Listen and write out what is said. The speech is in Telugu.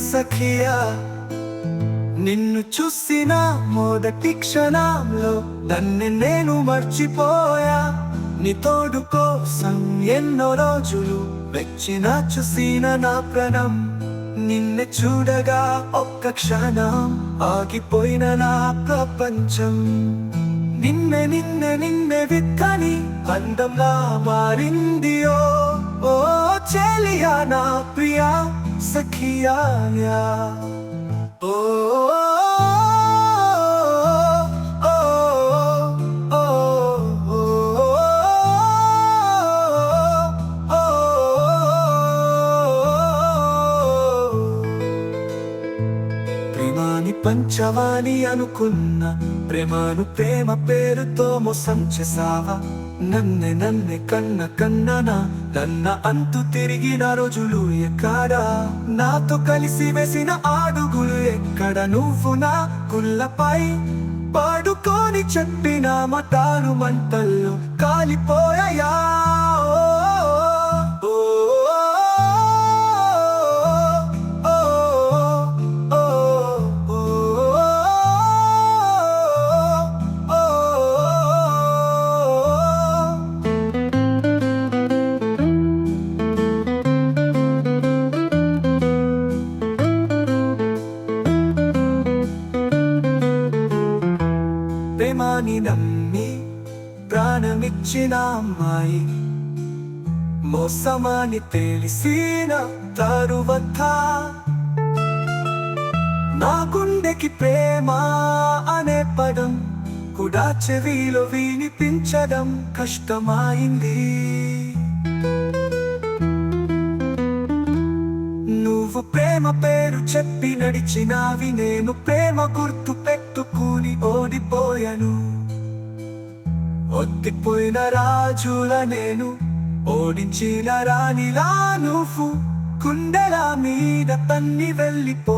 సఖియా నిన్ను చూసిన మొదటి క్షణంలో నన్ను నేను మర్చిపోయా నీ తోడు కోసం ఎన్నో రోజులు వెచ్చిన చూసిన నా ప్రాణం నిన్ను చూడగా ఒక్క క్షణం ఆగిపోయిన నా ప్రపంచం నిన్నే విక్కని అందంగా మారింది ఓ చెలియా నా ప్రియా సఖియా ఓ ప్రేమాని పంచవాని అనుకున్న ప్రేమను ప్రేమ పేరుతో మోసం చేసావా నన్నే కన్న అంతు తిరిగిన రోజులు ఎక్కడా నాతో కలిసి వేసిన అడుగులు ఎక్కడ నువ్వు నా గుళ్ళపై పాడుకొని చెప్పిన మాటలు మంటల్లో కాలిపోయా ప్రేమాని నమ్మి ప్రాణమిచ్చిన అమ్మాయి మోసమని తెలిసిన తరువాత నా గుండెకి ప్రేమ అనే పదం కూడా చెవిలో వినిపించడం కష్టమైంది నువ్వు ప్రేమ పేరు చెప్పి నడిచినావి నేను ప్రేమ గుర్తు పెట్టుకుని ఓడిపోయాను ఒత్తిపోయిన రాజుల నేను ఓడించిన రాణిలా నువ్వు కుండెల మీద తన్ని వెళ్ళిపో